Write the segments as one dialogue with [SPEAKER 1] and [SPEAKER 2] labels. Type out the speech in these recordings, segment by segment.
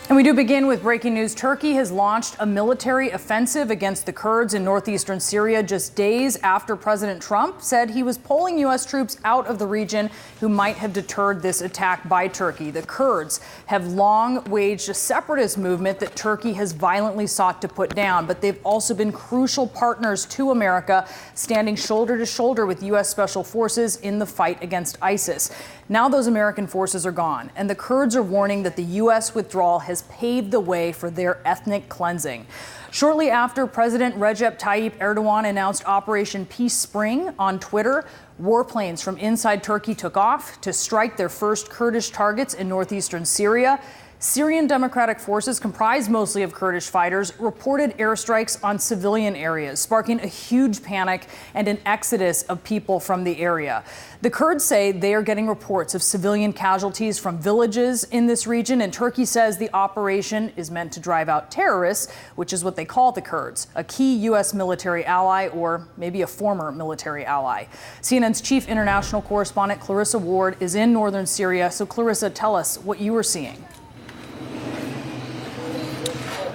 [SPEAKER 1] And we do begin with breaking news. Turkey has launched a military offensive against the Kurds in northeastern Syria just days after President Trump said he was pulling U.S. troops out of the region who might have deterred this attack by Turkey. The Kurds have long waged a separatist movement that Turkey has violently sought to put down, but they've also been crucial partners to America, standing shoulder to shoulder with U.S. Special Forces in the fight against ISIS. Now those American forces are gone, and the Kurds are warning that the U.S. withdrawal has paved the way for their ethnic cleansing. Shortly after President Recep Tayyip Erdogan announced Operation Peace Spring on Twitter, warplanes from inside Turkey took off to strike their first Kurdish targets in northeastern Syria. Syrian Democratic Forces, comprised mostly of Kurdish fighters, reported airstrikes on civilian areas, sparking a huge panic and an exodus of people from the area. The Kurds say they are getting reports of civilian casualties from villages in this region, and Turkey says the operation is meant to drive out terrorists, which is what they call the Kurds, a key U.S. military ally, or maybe a former military ally. CNN's chief international correspondent Clarissa Ward is in northern Syria. So Clarissa, tell us what you were seeing.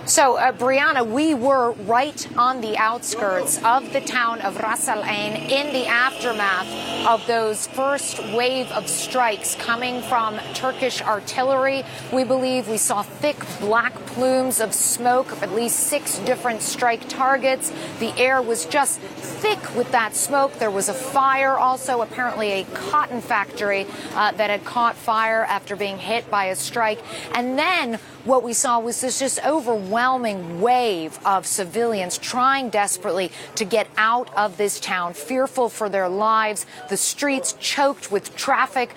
[SPEAKER 2] So, Brianna, we were right on the outskirts of the town of Ras Al Ain in the aftermath of those first wave of strikes coming from Turkish artillery. We believe we saw thick black plumes of smoke of at least 6 different strike targets. The air was just thick with that smoke. There was a fire, also apparently a cotton factory that had caught fire after being hit by a strike. And then what we saw was this just overwhelming wave of civilians trying desperately to get out of this town, fearful for their lives. The streets choked with traffic,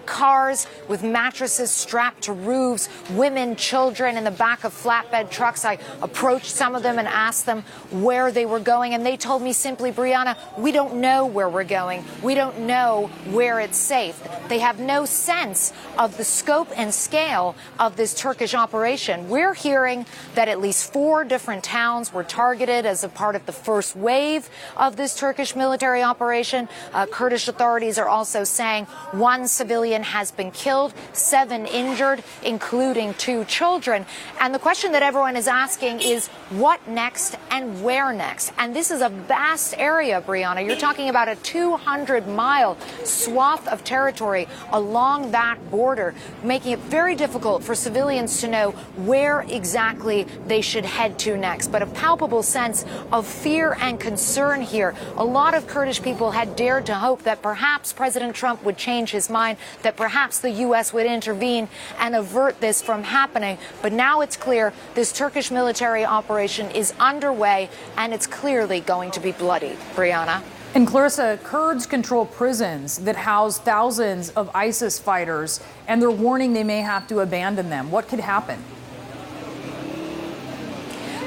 [SPEAKER 2] cars with mattresses strapped to roofs, women, children in the back of flatbed trucks. I approached some of them and asked them where they were going, and they told me simply, Brianna, we don't know where we're going. We don't know where it's safe. They have no sense of the scope and scale of this Turkish operation. We're hearing that at least 4 different towns were targeted as a part of the first wave of this Turkish military operation. Kurdish authorities are also saying 1 civilian has been killed, 7 injured, including 2 children. And the question that everyone is asking is what next and where next? And this is a vast area, Brianna. You're talking about a 200-mile swath of territory along that border, making it very difficult for civilians to know where exactly they should head to next. But a palpable sense of fear and concern here. A lot of Kurdish people had dared to hope that perhaps President Trump would change his mind, that perhaps the U.S. would intervene and avert this from happening. But now it's clear this Turkish military operation is underway, and it's clearly going to be bloody. Brianna?
[SPEAKER 1] And Clarissa, Kurds control prisons that house thousands of ISIS fighters, and they're warning they may have to abandon them. What could happen?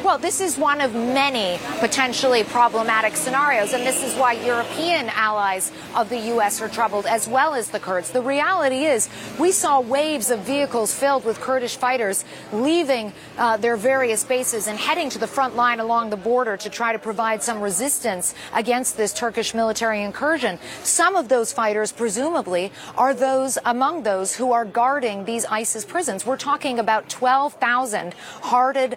[SPEAKER 2] Well, this is one of many potentially problematic scenarios, and this is why European allies of the U.S. are troubled, as well as the Kurds. The reality is we saw waves of vehicles filled with Kurdish fighters leaving their various bases and heading to the front line along the border to try to provide some resistance against this Turkish military incursion. Some of those fighters, presumably, are those among those who are guarding these ISIS prisons. We're talking about 12,000 hardened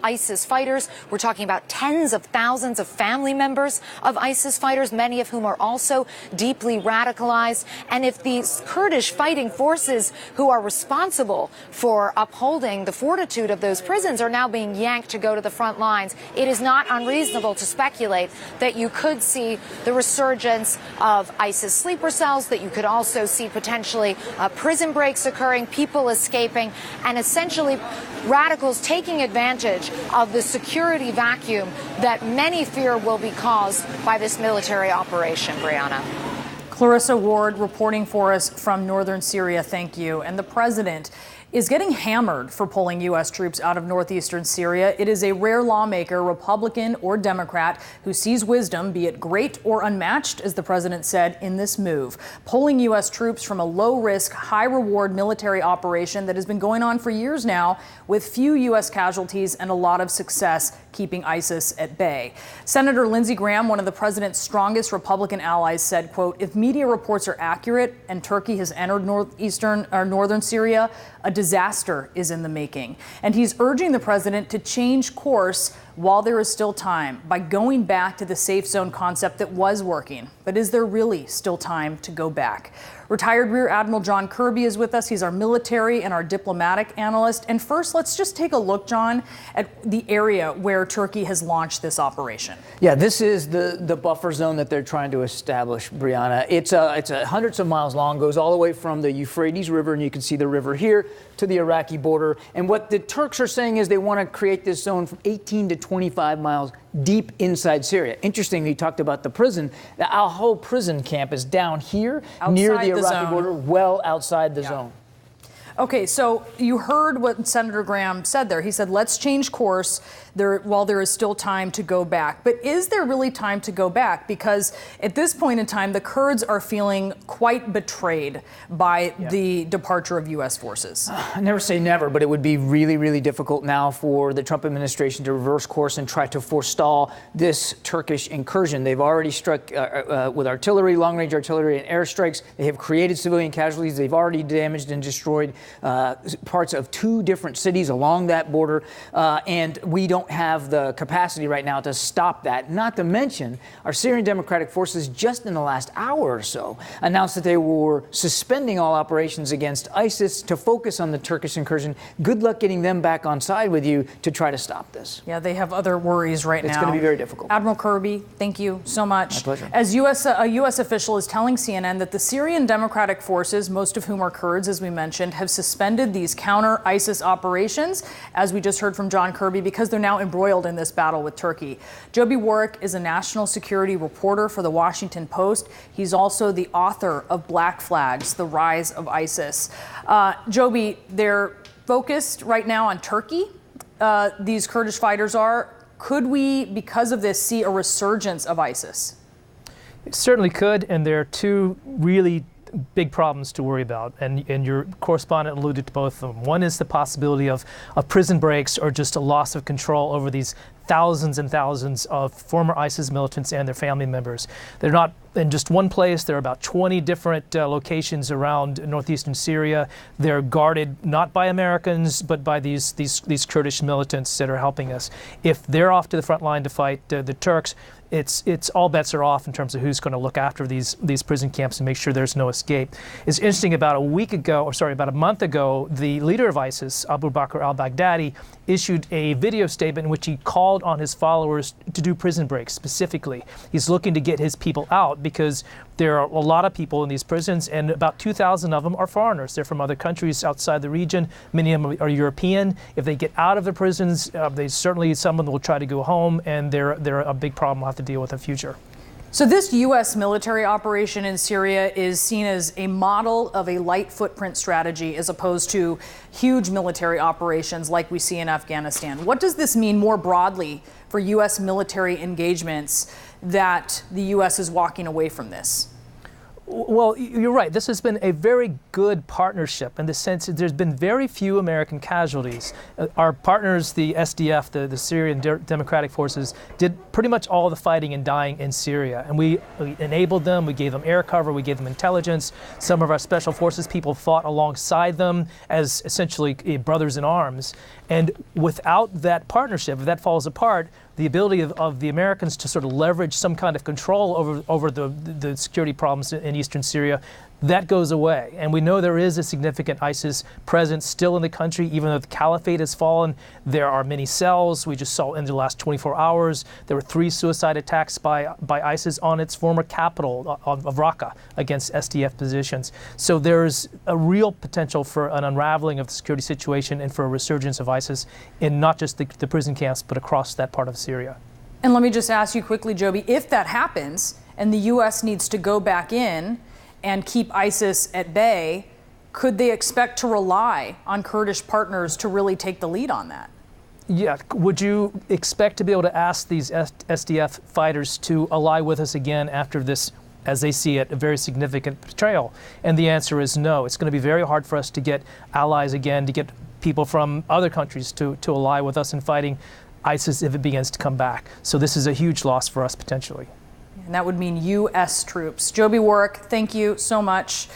[SPEAKER 2] ISIS fighters. We're talking about tens of thousands of family members of ISIS fighters, many of whom are also deeply radicalized. And if these Kurdish fighting forces who are responsible for upholding the fortitude of those prisons are now being yanked to go to the front lines, it is not unreasonable to speculate that you could see the resurgence of ISIS sleeper cells, that you could also see potentially prison breaks occurring, people escaping, and essentially radicals taking advantage of the security vacuum that many fear will be caused by this military operation. Brianna?
[SPEAKER 1] Clarissa Ward reporting for us from northern Syria. Thank you. And the president is getting hammered for pulling U.S. troops out of northeastern Syria. It is a rare lawmaker, Republican or Democrat, who sees wisdom, be it great or unmatched, as the president said, in this move. Pulling U.S. troops from a low-risk, high-reward military operation that has been going on for years now, with few U.S. casualties and a lot of success keeping ISIS at bay. Senator Lindsey Graham, one of the president's strongest Republican allies, said, quote, if media reports are accurate and Turkey has entered northern Syria, a disaster is in the making. And he's urging the president to change course while there is still time by going back to the safe zone concept that was working. But is there really still time to go back? Retired Rear Admiral John Kirby is with us. He's our military and our diplomatic analyst. And first, let's just take a look, John, at the area where Turkey has launched this operation.
[SPEAKER 3] Yeah, this is the buffer zone that they're trying to establish, Brianna. It's hundreds of miles long, goes all the way from the Euphrates River, and you can see the river here, to the Iraqi border. And what the Turks are saying is they want to create this zone from 18 to 25 miles deep inside Syria. Interestingly, you talked about the prison. The Al-Hol prison camp is down here near the Iraqi border, well outside the zone.
[SPEAKER 1] Okay, so you heard what Senator Graham said there. He said, let's change course while there is still time to go back. But is there really time to go back? Because at this point in time, the Kurds are feeling quite betrayed by the departure of U.S. forces.
[SPEAKER 3] I never say never, but it would be really, really difficult now for the Trump administration to reverse course and try to forestall this Turkish incursion. They've already struck with artillery, long-range artillery, and airstrikes. They have created civilian casualties. They've already damaged and destroyed parts of 2 different cities along that border, and we don't have the capacity right now to stop that. Not to mention, our Syrian Democratic Forces just in the last hour or so announced that they were suspending all operations against ISIS to focus on the Turkish incursion. Good luck getting them back on side with you to try to stop this.
[SPEAKER 1] Yeah, they have other worries right now.
[SPEAKER 3] It's going to be very difficult.
[SPEAKER 1] Admiral Kirby, thank you so much.
[SPEAKER 3] My pleasure.
[SPEAKER 1] As a U.S. official is telling CNN that the Syrian Democratic Forces, most of whom are Kurds, as we mentioned, have suspended these counter-ISIS operations, as we just heard from John Kirby, because they're now embroiled in this battle with Turkey. Joby Warrick is a national security reporter for The Washington Post. He's also the author of Black Flags, The Rise of ISIS. Joby, they're focused right now on Turkey. These Kurdish fighters are. Could we, because of this, see a resurgence of ISIS?
[SPEAKER 4] It certainly could, and there are 2 really big problems to worry about, and your correspondent alluded to both of them. One is the possibility of prison breaks or just a loss of control over these thousands and thousands of former ISIS militants and their family members. They're not in just one place. There are about 20 different locations around northeastern Syria. They're guarded not by Americans, but by these Kurdish militants that are helping us. If they're off to the front line to fight the Turks, it's all bets are off in terms of who's going to look after these prison camps and make sure there's no escape. It's interesting, about a month ago, the leader of ISIS, Abu Bakr al-Baghdadi, issued a video statement in which he called on his followers to do prison breaks specifically. He's looking to get his people out because there are a lot of people in these prisons, and about 2,000 of them are foreigners. They're from other countries outside the region. Many of them are European. If they get out of the prisons, some of them will try to go home, and they're a big problem we'll have to deal with in the future.
[SPEAKER 1] So this U.S. military operation in Syria is seen as a model of a light footprint strategy as opposed to huge military operations like we see in Afghanistan. What does this mean more broadly for U.S. military engagements that the U.S. is walking away from this?
[SPEAKER 4] Well, you're right. This has been a very good partnership in the sense that there's been very few American casualties. Our partners, the SDF, the Syrian Democratic Forces, did pretty much all the fighting and dying in Syria. And we enabled them. We gave them air cover. We gave them intelligence. Some of our special forces people fought alongside them as essentially brothers in arms. And without that partnership, if that falls apart, the ability of the Americans to sort of leverage some kind of control over the security problems in eastern Syria, that goes away. And we know there is a significant ISIS presence still in the country, even though the caliphate has fallen. There are many cells. We just saw in the last 24 hours, there were 3 suicide attacks by ISIS on its former capital of Raqqa against SDF positions. So there's a real potential for an unraveling of the security situation and for a resurgence of ISIS in not just the prison camps, but across that part of Syria.
[SPEAKER 1] And let me just ask you quickly, Joby, if that happens and the U.S. needs to go back in and keep ISIS at bay, could they expect to rely on Kurdish partners to really take the lead on that?
[SPEAKER 4] Yeah. Would you expect to be able to ask these SDF fighters to ally with us again after this, as they see it, a very significant betrayal? And the answer is no. It's going to be very hard for us to get allies again, to get people from other countries to ally with us in fighting ISIS if it begins to come back. So this is a huge loss for us potentially.
[SPEAKER 1] And that would mean U.S. troops. Joby Warrick, thank you so much.